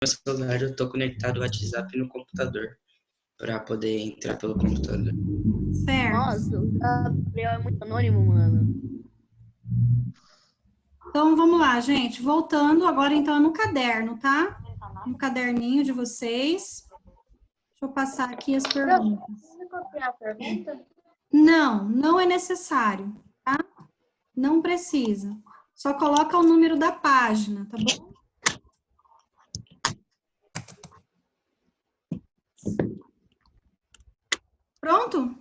celular, eu tô conectado ao WhatsApp no computador, para poder entrar pelo computador. Certo. Nossa, o Gabriel é muito anônimo, mano. Então, vamos lá, gente. Voltando agora, então, no caderno, tá? No caderninho de vocês. Deixa eu passar aqui as perguntas. Você copiar a pergunta? Não, não é necessário, tá? Não precisa. Só coloca o número da página, tá bom? Pronto?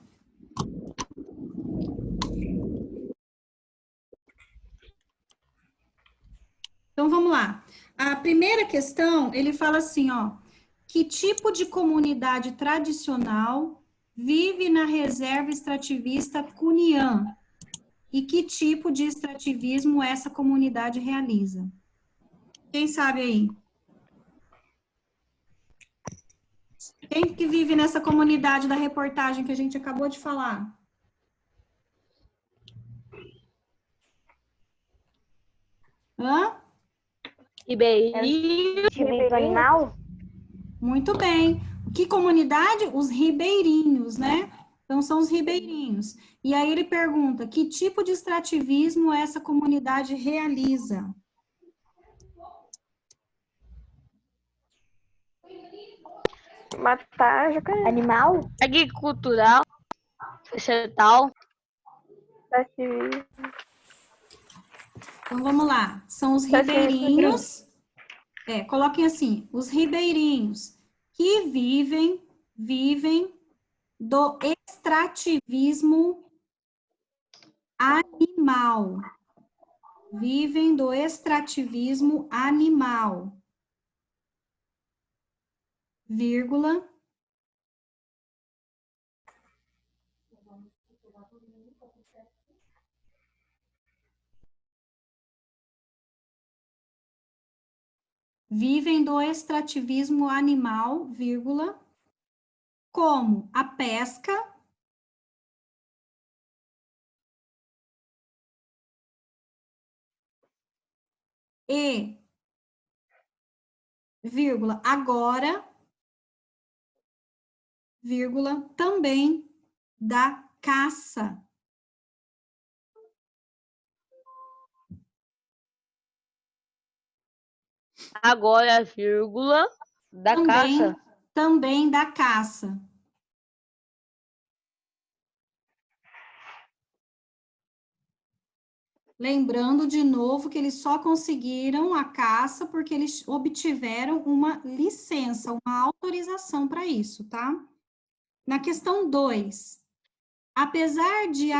Então, vamos lá. A primeira questão, ele fala assim, ó. Que tipo de comunidade tradicional vive na reserva extrativista Cunhã? E que tipo de extrativismo essa comunidade realiza? Quem sabe aí? Quem que vive nessa comunidade da reportagem que a gente acabou de falar? Hã? Ribeirinho. Animal? Muito bem. Que comunidade? Os ribeirinhos, né? Então, são os ribeirinhos. E aí ele pergunta, que tipo de extrativismo essa comunidade realiza? Matar jacaré. Animal? Agricultural. Vegetal. Então, vamos lá. São os ribeirinhos. Coloquem assim, os ribeirinhos que vivem do extrativismo animal. Vivem do extrativismo animal. Vírgula. Vivem do extrativismo animal, vírgula, como a pesca, e, vírgula, agora, vírgula, também da caça. Agora, vírgula, da caça. Também da caça. Lembrando de novo que eles só conseguiram a caça porque eles obtiveram uma licença, uma autorização para isso, tá? Na questão 2, apesar de a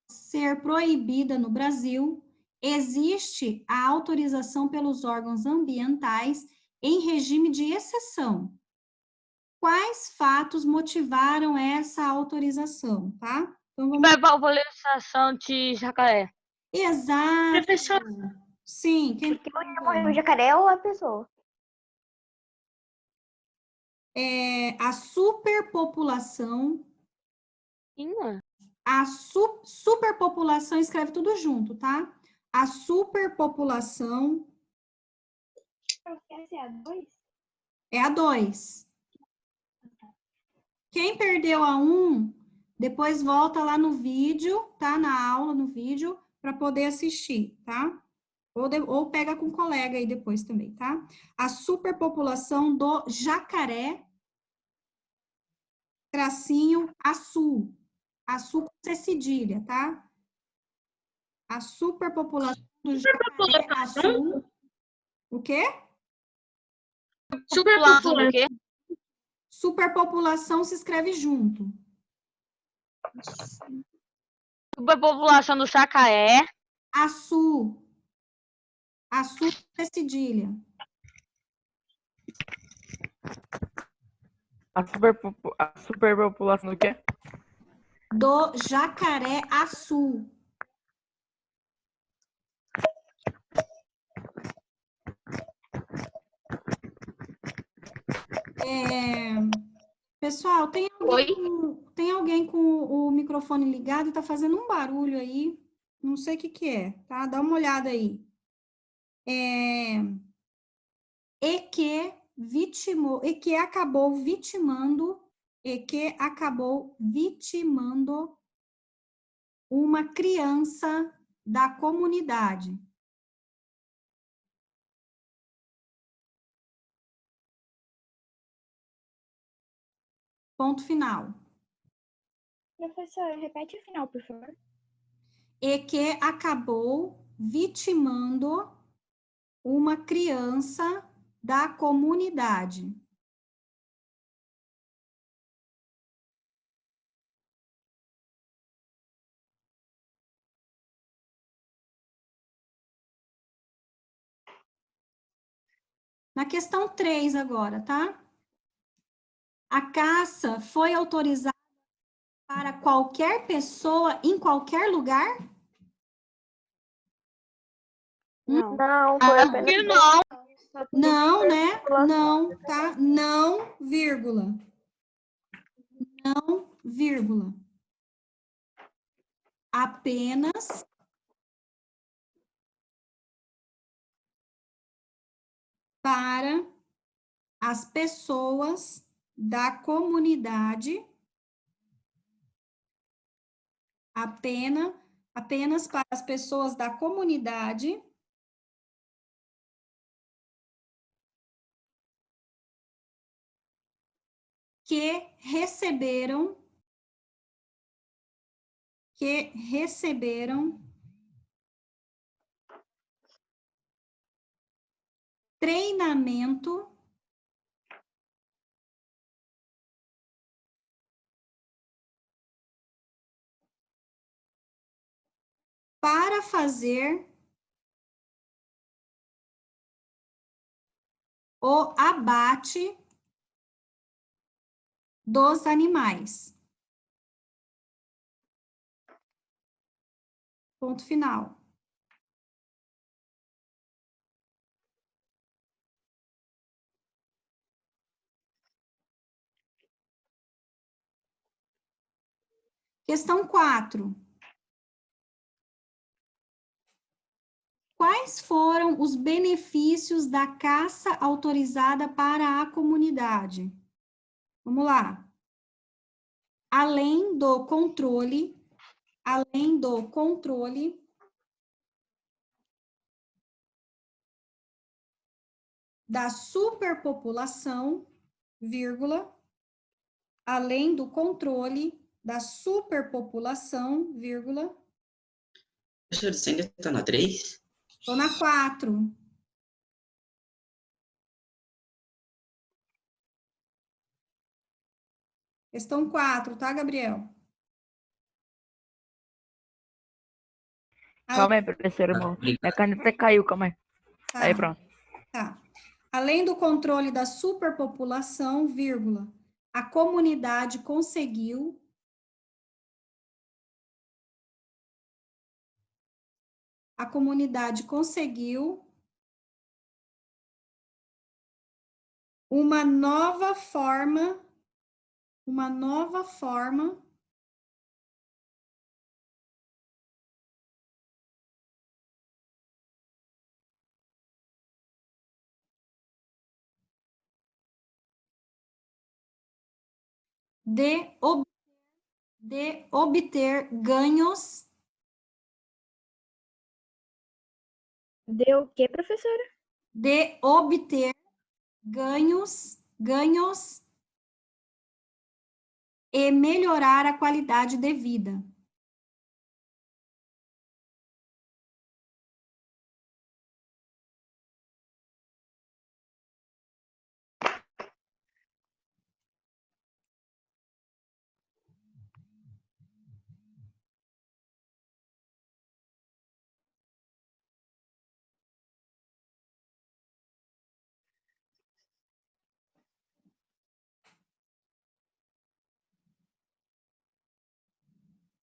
ser proibida no Brasil, existe a autorização pelos órgãos ambientais em regime de exceção. Quais fatos motivaram essa autorização, tá? Então, vamos... Valorização de jacaré. Exato. Professor. Sim. Porque o jacaré ou a pessoa? A superpopulação. Sim, mano. A superpopulação, escreve tudo junto, tá? A superpopulação. Essa é a 2? É a 2. Quem perdeu a 1, depois volta lá no vídeo, tá? Na aula, no vídeo, para poder assistir, tá? Ou pega com o colega aí depois também, tá? A superpopulação do jacaré, tracinho, açu. Açu com C cedilha, tá? A superpopulação do jacaré, açu. O quê? Superpopulação do quê? Superpopulação se escreve junto. Superpopulação do jacaré. Açu. Açu com C cedilha. A superpopulação do quê? Do jacaré-açu. Pessoal, tem alguém com o microfone ligado e está fazendo um barulho aí. Não sei o que é, tá? Dá uma olhada aí. E que vitimou, e que acabou vitimando uma criança da comunidade. Ponto final. Professora, repete o final, por favor. E que acabou vitimando uma criança da comunidade. Na questão 3 agora, tá? A caça foi autorizada para qualquer pessoa em qualquer lugar? Não. Não, foi Acho apenas que não. Não, né? Não, tá? Não, vírgula. Não, vírgula. Apenas para as pessoas da comunidade, apenas para as pessoas da comunidade que receberam treinamento para fazer o abate dos animais. Ponto final. Questão 4. Quais foram os benefícios da caça autorizada para a comunidade? Vamos lá. Além do controle da superpopulação, vírgula, além do controle da superpopulação, vírgula. Professor, você ainda está na 3? Estou na 4. Questão 4, tá, Gabriel? Calma aí, professor, irmão. Minha caneta caiu, calma aí. Tá, Aí, pronto. tá. Além do controle da superpopulação, vírgula, a comunidade conseguiu uma nova forma de obter ganhos Deu o quê, professora? de obter ganhos e melhorar a qualidade de vida.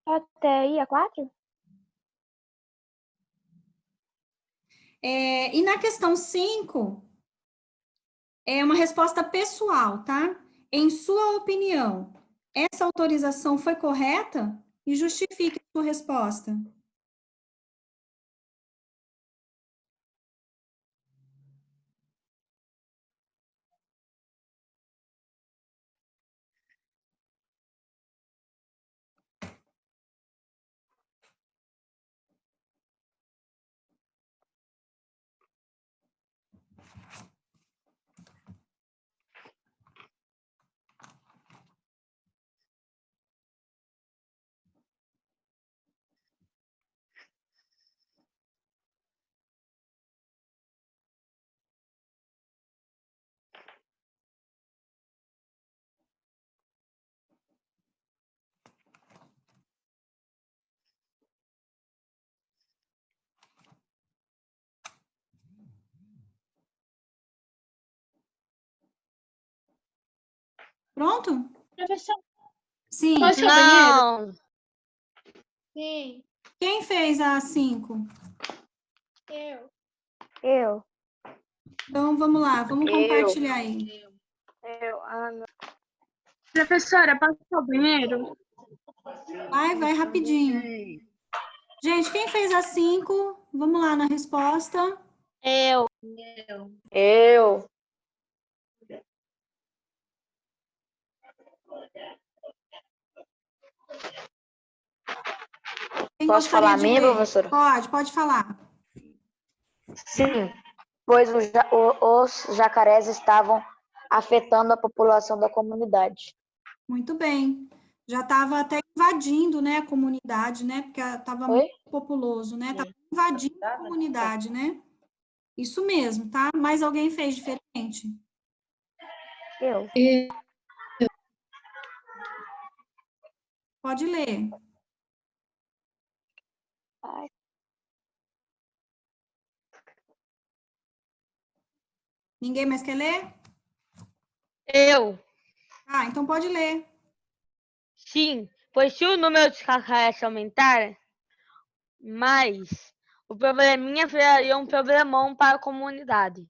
Até aí, a 4? E na questão 5, é uma resposta pessoal, tá? Em sua opinião, essa autorização foi correta? E justifique a sua resposta. Pronto? Professor, Sim. posso ir ao banheiro? Não. Sim, Quem fez a 5? eu. Eu. Então, vamos lá, vamos Eu. compartilhar aí. Não. Professora, posso ir ao banheiro? Vai rapidinho. Gente, quem fez a 5? Vamos lá na resposta. Eu. Eu. Quem Posso gostaria falar a de minha, ver? professora? Pode falar. Sim, pois os jacarés estavam afetando a população da comunidade. Muito bem. Já estava até invadindo, né, a comunidade, né? Porque estava Oi? muito populoso, né? Estava invadindo a comunidade, né? Isso mesmo, tá? Mas alguém fez diferente? Eu. Pode ler. Ai. Ninguém mais quer ler? Eu. Ah, então pode ler. Sim, pois se o número de jacarés aumentar mais, o probleminha viraria um problemão para a comunidade.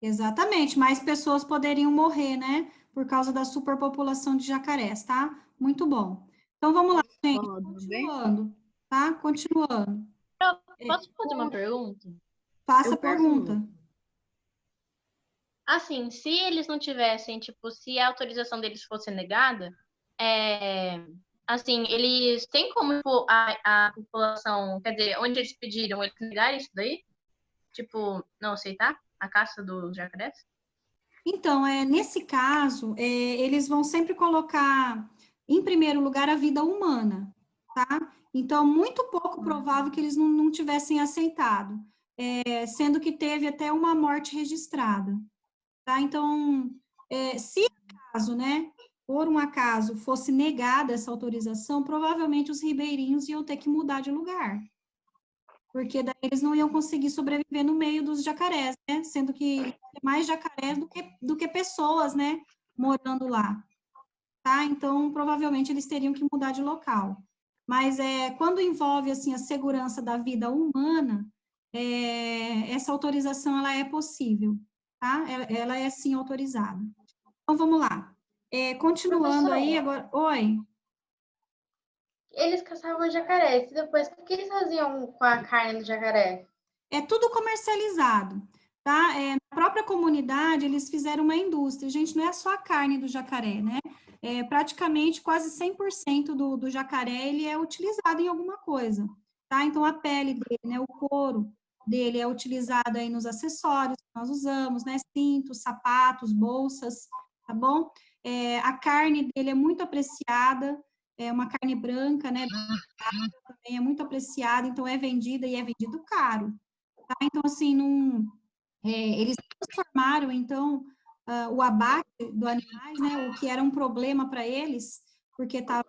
Exatamente, mais pessoas poderiam morrer, né? Por causa da superpopulação de jacarés, tá? Muito bom. Então vamos lá, gente. Continuando, tá? Continuando. Posso fazer uma pergunta? Faça a Eu pergunto. pergunta. Assim, se eles não tivessem, tipo, se a autorização deles fosse negada, assim, eles têm como tipo, a população, quer dizer, onde eles pediram, eles negarem isso daí? Tipo, não aceitar a caça dos jacarés? Então, nesse caso, eles vão sempre colocar em primeiro lugar a vida humana, tá? Então, muito pouco provável que eles não tivessem aceitado, sendo que teve até uma morte registrada, tá? Então, se acaso, né, por um acaso fosse negada essa autorização, provavelmente os ribeirinhos iam ter que mudar de lugar, porque daí eles não iam conseguir sobreviver no meio dos jacarés, né? Sendo que tem mais jacarés do que pessoas, né? Morando lá, tá? Então, provavelmente eles teriam que mudar de local. Mas quando envolve, assim, a segurança da vida humana, essa autorização, ela é possível, tá? Ela é, sim, autorizada. Então, vamos lá. Continuando aí, agora... Oi? Eles caçavam jacarés. E depois, o que eles faziam com a carne do jacaré? É tudo comercializado, tá? Na própria comunidade, eles fizeram uma indústria. Gente, não é só a carne do jacaré, né? Praticamente quase 100% do jacaré, ele é utilizado em alguma coisa, tá? Então, a pele dele, né? O couro dele é utilizado aí nos acessórios que nós usamos, né? Cintos, sapatos, bolsas, tá bom? A carne dele é muito apreciada, é uma carne branca, né? Também é muito apreciada, então é vendida e é vendido caro. Tá? Então, assim, eles transformaram, então, o abate dos animais, né, o que era um problema para eles, porque estava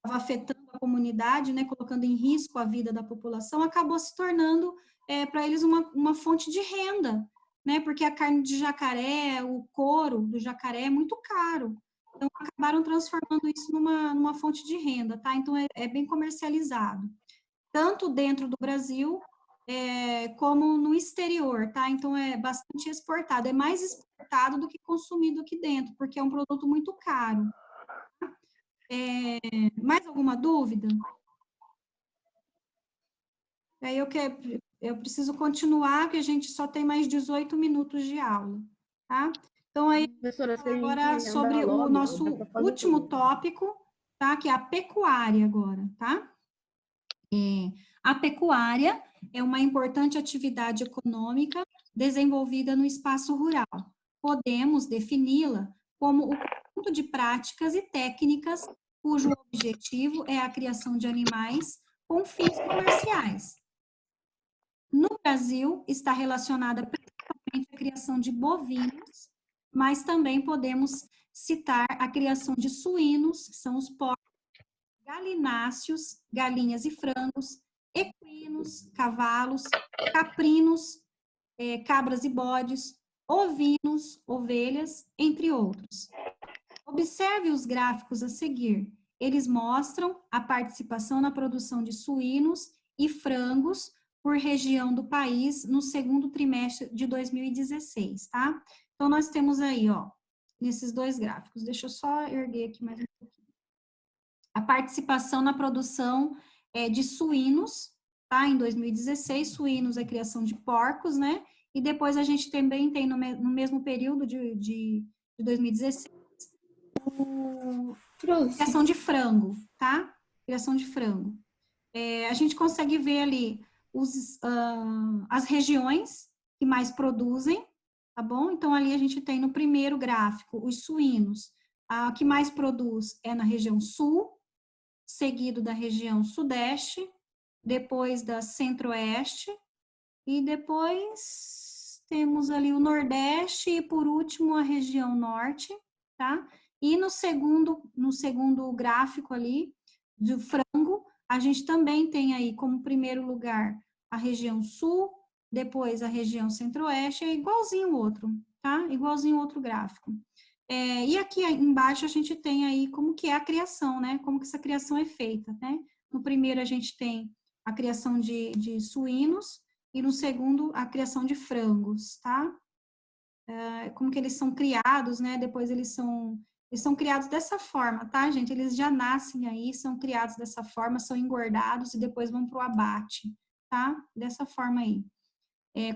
afetando a comunidade, né, colocando em risco a vida da população, acabou se tornando, para eles, uma fonte de renda, né, porque a carne de jacaré, o couro do jacaré é muito caro. Então, acabaram transformando isso numa fonte de renda, tá? Então, é bem comercializado, tanto dentro do Brasil, como no exterior, tá? Então, é bastante exportado. É mais exportado do que consumido aqui dentro, porque é um produto muito caro. Mais alguma dúvida? Aí eu preciso continuar, porque a gente só tem mais 18 minutos de aula, tá? Então, aí, Professora, se a agora gente sobre andar o logo, nosso dá pra fazer último tudo. tópico, tá? Que é a pecuária agora, tá? A pecuária é uma importante atividade econômica desenvolvida no espaço rural. Podemos defini-la como o conjunto de práticas e técnicas cujo objetivo é a criação de animais com fins comerciais. No Brasil, está relacionada principalmente à criação de bovinos, mas também podemos citar a criação de suínos, que são os porcos, galináceos, galinhas e frangos, equinos, cavalos, caprinos, cabras e bodes, ovinos, ovelhas, entre outros. Observe os gráficos a seguir. Eles mostram a participação na produção de suínos e frangos por região do país no segundo trimestre de 2016, tá? Então, nós temos aí, ó, nesses dois gráficos. Deixa eu só erguer aqui mais um pouquinho. A participação na produção de suínos, tá? Em 2016, suínos é criação de porcos, né? E depois a gente também tem no mesmo período de 2016, criação de frango, tá? Criação de frango. A gente consegue ver ali as regiões que mais produzem, tá bom? Então, ali a gente tem no primeiro gráfico os suínos. O que mais produz é na região sul, seguido da região sudeste, depois da centro-oeste, e depois temos ali o nordeste e, por último, a região norte, tá? E no segundo gráfico ali, do frango, a gente também tem aí como primeiro lugar a região sul, depois a região centro-oeste, é igualzinho o outro, tá? Igualzinho o outro gráfico. E aqui embaixo a gente tem aí como que é a criação, né? Como que essa criação é feita, né? No primeiro a gente tem a criação de suínos e no segundo a criação de frangos, tá? Como que eles são criados, né? Depois eles são criados dessa forma, tá, gente? Eles já nascem aí, são criados dessa forma, são engordados e depois vão para o abate, tá? Dessa forma aí.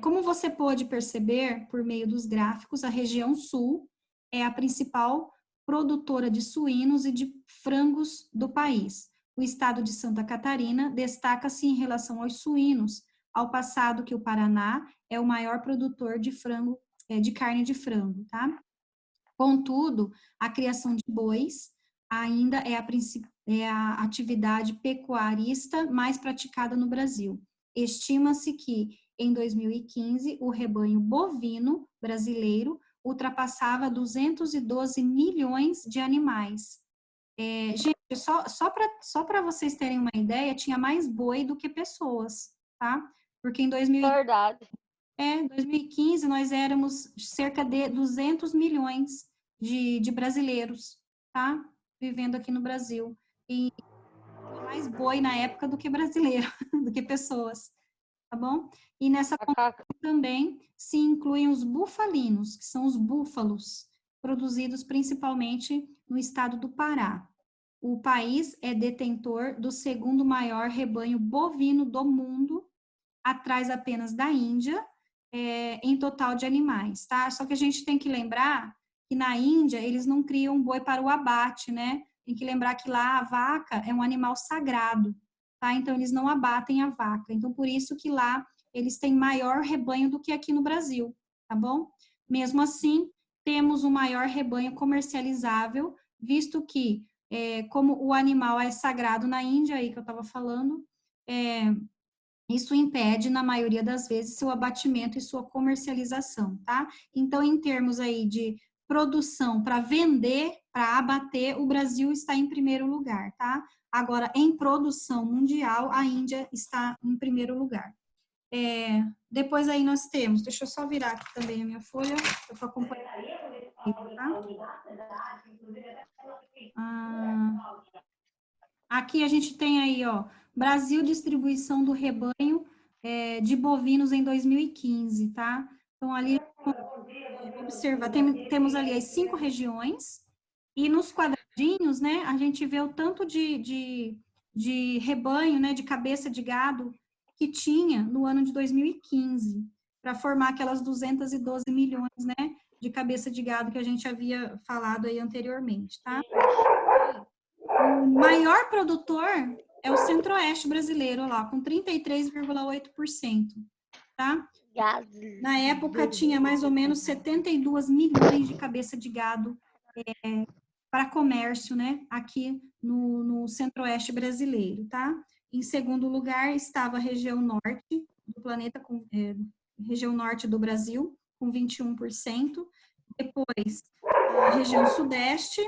Como você pode perceber, por meio dos gráficos, a região sul é a principal produtora de suínos e de frangos do país. O estado de Santa Catarina destaca-se em relação aos suínos, ao passo que o Paraná é o maior produtor de frango, de carne de frango, tá? Contudo, a criação de bois ainda é a atividade pecuarista mais praticada no Brasil. Estima-se que, em 2015, o rebanho bovino brasileiro ultrapassava 212 milhões de animais. Gente, só para vocês terem uma ideia, tinha mais boi do que pessoas, tá? Porque em 2015 nós éramos cerca de 200 milhões de brasileiros, tá? Vivendo aqui no Brasil. E mais boi na época do que brasileiro, do que pessoas, tá bom? E nessa conta também se incluem os bufalinos, que são os búfalos, produzidos principalmente no estado do Pará. O país é detentor do segundo maior rebanho bovino do mundo, atrás apenas da Índia, em total de animais, tá? Só que a gente tem que lembrar que na Índia eles não criam boi para o abate, né? Tem que lembrar que lá a vaca é um animal sagrado, tá? Então eles não abatem a vaca. Então por isso que lá eles têm maior rebanho do que aqui no Brasil, tá bom? Mesmo assim, temos o maior rebanho comercializável, visto que, como o animal é sagrado na Índia, aí que eu estava falando, isso impede, na maioria das vezes, seu abatimento e sua comercialização, tá? Então, em termos aí de produção para vender, para abater, o Brasil está em primeiro lugar, tá? Agora, em produção mundial, a Índia está em primeiro lugar. Depois aí nós temos, deixa eu só virar aqui também a minha folha, eu vou acompanhar, tá? Aqui a gente tem aí, ó, Brasil, distribuição do rebanho de bovinos em 2015, tá? Então, ali, observa, temos ali as 5 regiões, e nos quadradinhos, né, a gente vê o tanto de rebanho, né, de cabeça de gado que tinha no ano de 2015, para formar aquelas 212 milhões, né, de cabeça de gado que a gente havia falado aí anteriormente, tá? O maior produtor é o Centro-Oeste brasileiro, lá, com 33,8%, tá? Na época, tinha mais ou menos 72 milhões de cabeça de gado para comércio, né, aqui no Centro-Oeste brasileiro, tá? Em segundo lugar, estava a região norte do planeta, região norte do Brasil, com 21%. Depois, a região sudeste,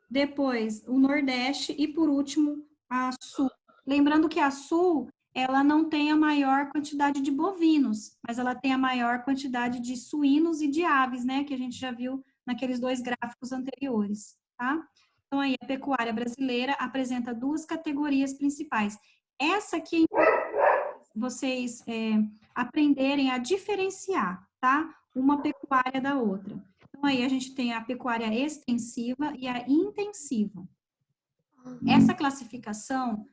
depois o Nordeste e, por último, a Sul. Lembrando que a Sul ela não tem a maior quantidade de bovinos, mas ela tem a maior quantidade de suínos e de aves, né, que a gente já viu naqueles 2 gráficos anteriores, tá? Então, aí, a pecuária brasileira apresenta 2 categorias principais. Essa aqui é importante vocês aprenderem a diferenciar, tá? Uma pecuária da outra. Então, aí, a gente tem a pecuária extensiva e a intensiva. Essa classificação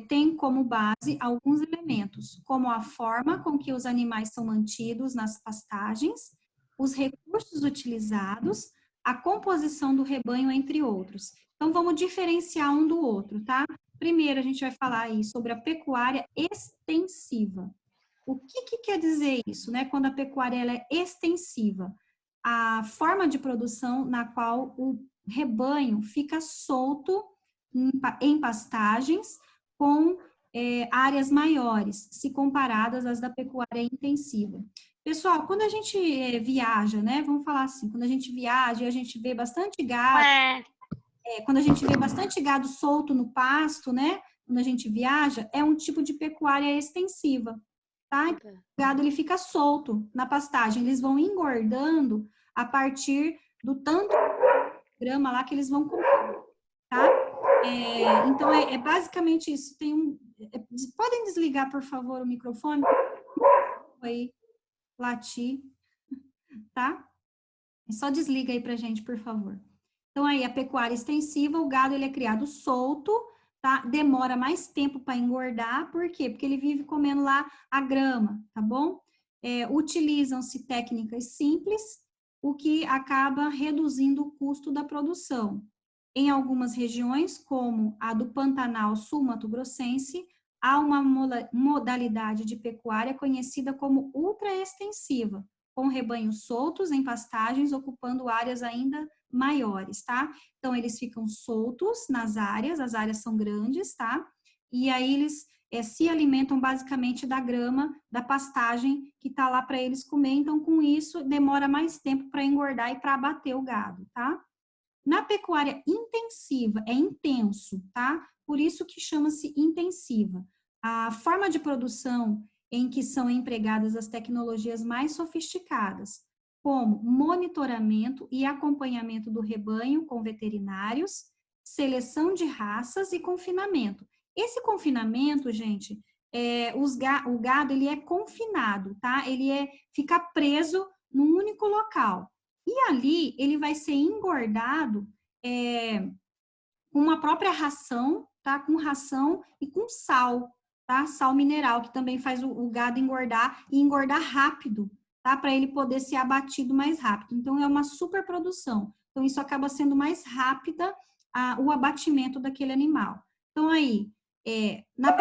tem como base alguns elementos, como a forma com que os animais são mantidos nas pastagens, os recursos utilizados, a composição do rebanho, entre outros. Então, vamos diferenciar um do outro, tá? Primeiro, a gente vai falar aí sobre a pecuária extensiva. O que quer dizer isso, né? Quando a pecuária ela é extensiva? A forma de produção na qual o rebanho fica solto em pastagens com áreas maiores, se comparadas às da pecuária intensiva. Pessoal, quando a gente viaja, né, vamos falar assim, quando a gente viaja e a gente vê bastante gado, quando a gente vê bastante gado solto no pasto, né, quando a gente viaja, é um tipo de pecuária extensiva, tá? Então, o gado, ele fica solto na pastagem, eles vão engordando a partir do tanto de grama lá que eles vão comer, tá? Então, é basicamente isso. Podem desligar, por favor, o microfone? Aí, latir, tá? Só desliga aí pra gente, por favor. Então, aí, a pecuária extensiva, o gado, ele é criado solto, tá? Demora mais tempo para engordar, por quê? Porque ele vive comendo lá a grama, tá bom? Utilizam-se técnicas simples, o que acaba reduzindo o custo da produção. Em algumas regiões, como a do Pantanal Sul-Mato-Grossense, há uma modalidade de pecuária conhecida como ultraextensiva, com rebanhos soltos em pastagens, ocupando áreas ainda maiores, tá? Então, eles ficam soltos nas áreas, as áreas são grandes, tá? E aí, eles se alimentam basicamente da grama, da pastagem que tá lá para eles comer. Então, com isso, demora mais tempo para engordar e para abater o gado, tá? Na pecuária intensiva, é intenso, tá? Por isso que chama-se intensiva. A forma de produção em que são empregadas as tecnologias mais sofisticadas, como monitoramento e acompanhamento do rebanho com veterinários, seleção de raças e confinamento. Esse confinamento, gente, o gado, ele é confinado, tá? Ele fica preso num único local. E ali, ele vai ser engordado com uma própria ração, tá? Com ração e com sal, tá? Sal mineral, que também faz o gado engordar e engordar rápido, tá? Para ele poder ser abatido mais rápido. Então, é uma superprodução. Então, isso acaba sendo mais rápida o abatimento daquele animal. Então, aí, na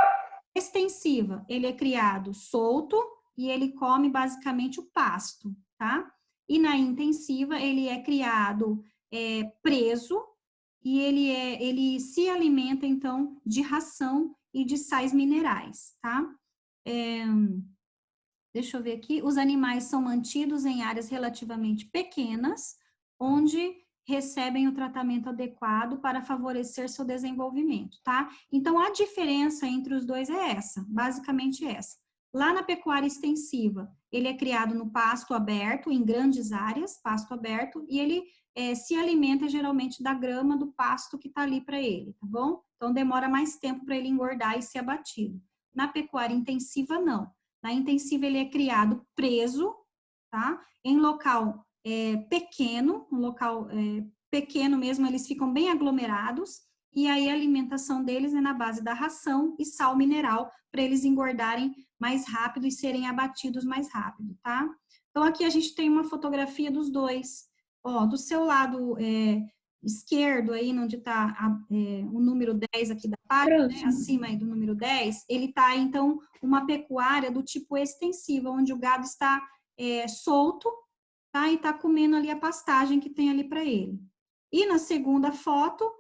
extensiva, ele é criado solto e ele come basicamente o pasto, tá? E na intensiva, ele é criado preso e ele se alimenta, então, de ração e de sais minerais, tá? Deixa eu ver aqui. Os animais são mantidos em áreas relativamente pequenas, onde recebem o tratamento adequado para favorecer seu desenvolvimento, tá? Então, a diferença entre os dois é essa, basicamente essa. Lá na pecuária extensiva, ele é criado no pasto aberto, em grandes áreas, pasto aberto, e ele se alimenta geralmente da grama do pasto que está ali para ele, tá bom? Então, demora mais tempo para ele engordar e ser abatido. Na pecuária intensiva, não. Na intensiva, ele é criado preso, tá? Em local pequeno, um local pequeno mesmo, eles ficam bem aglomerados, e aí a alimentação deles é na base da ração e sal mineral, para eles engordarem mais rápido e serem abatidos mais rápido, tá? Então, aqui a gente tem uma fotografia dos dois. Ó, do seu lado esquerdo, aí onde está o número 10 aqui da página, né, acima aí do número 10, ele está, então, uma pecuária do tipo extensiva, onde o gado está solto, tá? E está comendo ali a pastagem que tem ali para ele. E na segunda foto,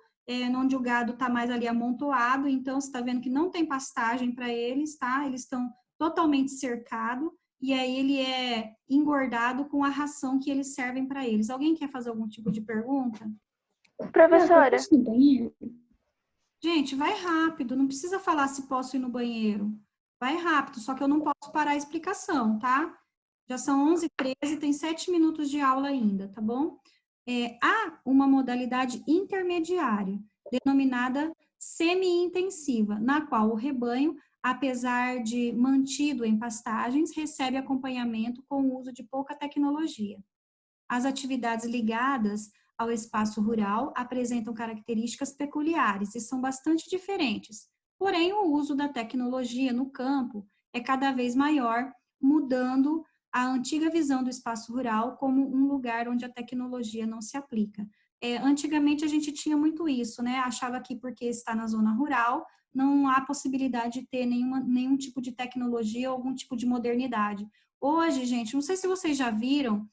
onde o gado está mais ali amontoado, então você está vendo que não tem pastagem para eles, tá? Eles estão totalmente cercados, e aí ele é engordado com a ração que eles servem para eles. Alguém quer fazer algum tipo de pergunta? Professora, Gente, vai rápido, não precisa falar se posso ir no banheiro. Vai rápido, só que eu não posso parar a explicação, tá? Já são 11h13, tem 7 minutos de aula ainda, tá bom? Há uma modalidade intermediária, denominada semi-intensiva, na qual o rebanho, apesar de mantido em pastagens, recebe acompanhamento com o uso de pouca tecnologia. As atividades ligadas ao espaço rural apresentam características peculiares e são bastante diferentes. Porém, o uso da tecnologia no campo é cada vez maior, mudando a antiga visão do espaço rural como um lugar onde a tecnologia não se aplica. Antigamente a gente tinha muito isso, né? Achava que porque está na zona rural, não há possibilidade de ter nenhum tipo de tecnologia ou algum tipo de modernidade. Hoje, gente, não sei se vocês já viram,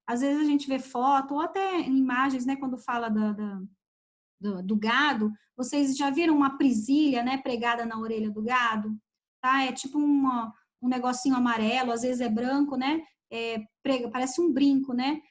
às vezes a gente vê foto ou até imagens, né, quando fala do gado, vocês já viram uma presilha, né, pregada na orelha do gado? Tá? É tipo um negocinho amarelo, às vezes é branco, né, parece um brinco, né,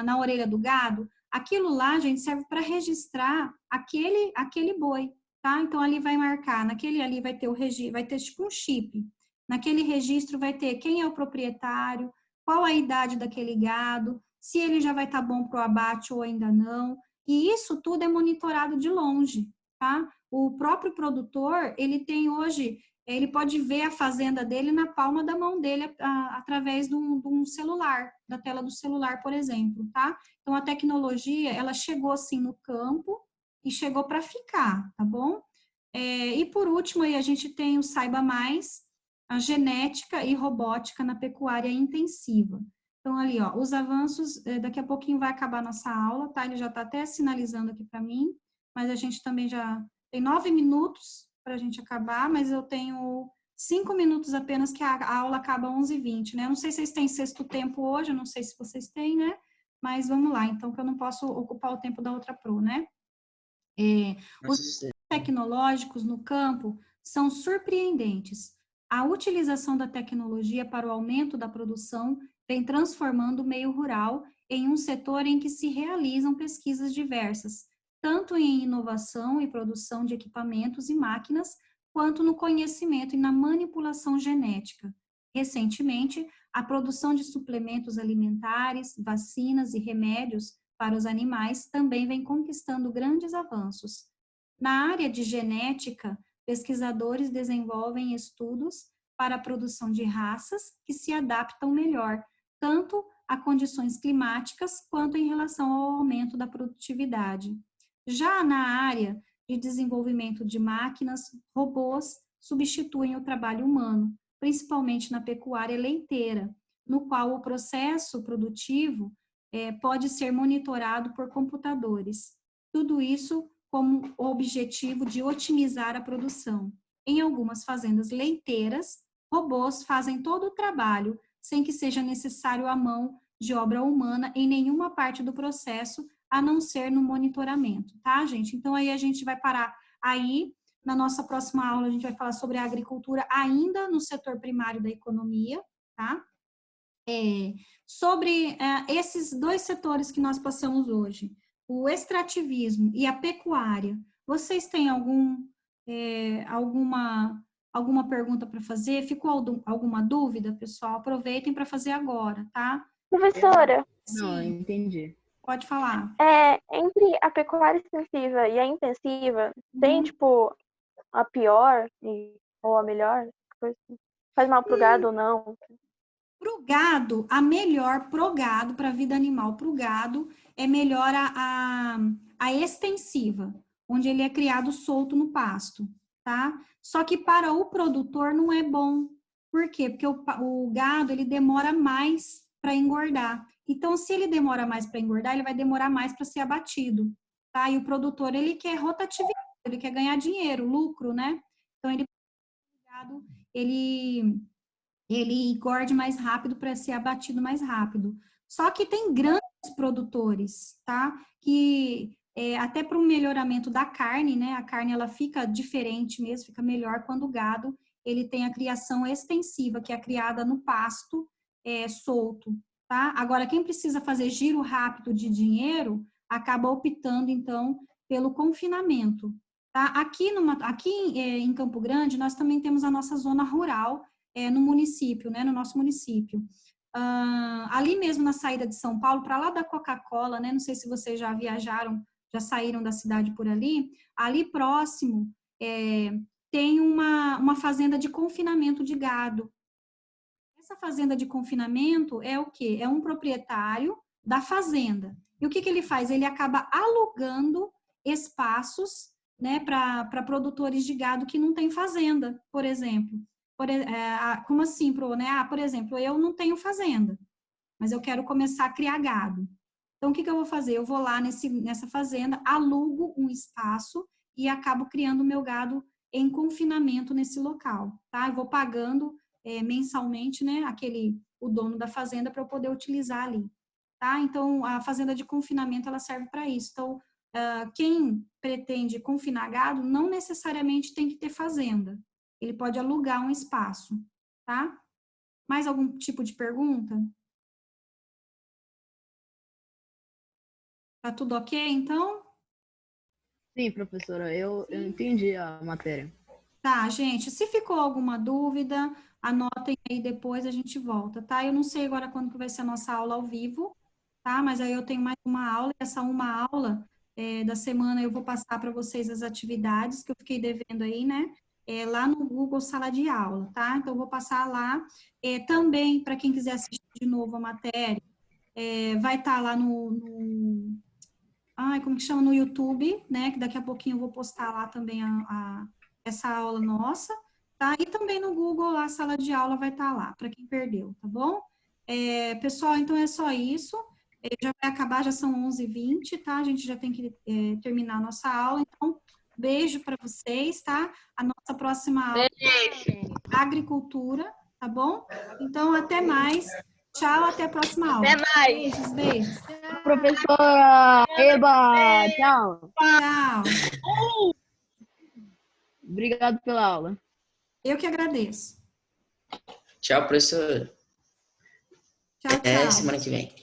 na orelha do gado. Aquilo lá, gente, serve para registrar aquele boi, tá? Então, ali vai marcar, naquele ali vai ter vai ter tipo um chip. Naquele registro vai ter quem é o proprietário, qual a idade daquele gado, se ele já vai estar bom para o abate ou ainda não. E isso tudo é monitorado de longe, tá? O próprio produtor, ele tem hoje, ele pode ver a fazenda dele na palma da mão dele, através de um celular, da tela do celular, por exemplo, tá? Então, a tecnologia, ela chegou, assim, no campo e chegou para ficar, tá bom? E, por último, aí a gente tem o Saiba Mais, a genética e robótica na pecuária intensiva. Então, ali, ó, os avanços, daqui a pouquinho vai acabar a nossa aula, tá? Ele já está até sinalizando aqui para mim, mas a gente também já tem 9 minutos para a gente acabar, mas eu tenho 5 minutos apenas, que a aula acaba 11h20, né? Eu não sei se vocês têm sexto tempo hoje, eu não sei se vocês têm, né? Mas vamos lá, então, que eu não posso ocupar o tempo da outra pro, né? Os tecnológicos no campo são surpreendentes. A utilização da tecnologia para o aumento da produção vem transformando o meio rural em um setor em que se realizam pesquisas diversas, tanto em inovação e produção de equipamentos e máquinas, quanto no conhecimento e na manipulação genética. Recentemente, a produção de suplementos alimentares, vacinas e remédios para os animais também vem conquistando grandes avanços. Na área de genética, pesquisadores desenvolvem estudos para a produção de raças que se adaptam melhor, tanto a condições climáticas quanto em relação ao aumento da produtividade. Já na área de desenvolvimento de máquinas, robôs substituem o trabalho humano, principalmente na pecuária leiteira, no qual o processo produtivo pode ser monitorado por computadores. Tudo isso como objetivo de otimizar a produção. Em algumas fazendas leiteiras, robôs fazem todo o trabalho, sem que seja necessário a mão de obra humana em nenhuma parte do processo, a não ser no monitoramento, tá, gente? Então, aí a gente vai parar aí. Na nossa próxima aula, a gente vai falar sobre a agricultura ainda no setor primário da economia, tá? Sobre esses dois setores que nós passamos hoje, o extrativismo e a pecuária, vocês têm alguma pergunta para fazer? Ficou alguma dúvida, pessoal? Aproveitem para fazer agora, tá? Professora, Não, Sim, entendi. pode falar. entre a pecuária extensiva e a intensiva, tem, tipo, a pior ou a melhor? Faz mal pro gado ou não? Pro gado, a melhor pro gado, para a vida animal, pro gado, é melhor a extensiva, onde ele é criado solto no pasto, tá? Só que para o produtor não é bom. Por quê? Porque o gado, ele demora mais para engordar. Então, se ele demora mais para engordar, ele vai demorar mais para ser abatido, tá? E o produtor, ele quer rotatividade, ele quer ganhar dinheiro, lucro, né? Então, ele engorde mais rápido para ser abatido mais rápido. Só que tem grandes produtores, tá? Que até para o melhoramento da carne, né? A carne, ela fica diferente mesmo, fica melhor quando o gado, ele tem a criação extensiva, que é criada no pasto solto, tá? Agora, quem precisa fazer giro rápido de dinheiro, acaba optando, então, pelo confinamento, Tá? Aqui em Campo Grande, nós também temos a nossa zona rural no município, né, no nosso município. Ali mesmo na saída de São Paulo, para lá da Coca-Cola, né, não sei se vocês já viajaram, já saíram da cidade por ali próximo tem uma fazenda de confinamento de gado. Essa fazenda de confinamento é o quê? É um proprietário da fazenda. E o que ele faz? Ele acaba alugando espaços, né, para produtores de gado que não têm fazenda, por exemplo. Como assim, né? Por exemplo, eu não tenho fazenda, mas eu quero começar a criar gado. Então, o que eu vou fazer? Eu vou lá nessa fazenda, alugo um espaço e acabo criando o meu gado em confinamento nesse local, tá? Eu vou pagando mensalmente, né, o dono da fazenda para eu poder utilizar ali, tá? Então, a fazenda de confinamento, ela serve para isso. Então, quem pretende confinar gado, não necessariamente tem que ter fazenda. Ele pode alugar um espaço, tá? Mais algum tipo de pergunta? Tá tudo ok, então? Sim, professora, eu entendi a matéria. Tá, gente, se ficou alguma dúvida, anotem aí depois, a gente volta, tá? Eu não sei agora quando que vai ser a nossa aula ao vivo, tá? Mas aí eu tenho mais uma aula, e essa uma aula da semana eu vou passar para vocês as atividades que eu fiquei devendo aí, né? Lá no Google Sala de Aula, tá? Então, eu vou passar lá. Também, para quem quiser assistir de novo a matéria, vai estar lá como que chama? No YouTube, né? Que daqui a pouquinho eu vou postar lá também essa aula nossa, tá? E também no Google, a sala de aula vai estar lá, para quem perdeu, tá bom? Pessoal, então é só isso. Já vai acabar, já são 11h20, tá? A gente já tem que terminar a nossa aula. Então, beijo para vocês, tá? A nossa próxima aula é agricultura, tá bom? Então, até mais. Tchau, até a próxima aula. Até mais. Beijos, beijos. Professora, eba, tchau. Tchau. Obrigado pela aula. Eu que agradeço. Tchau, professor. Tchau, Até tchau. semana que vem.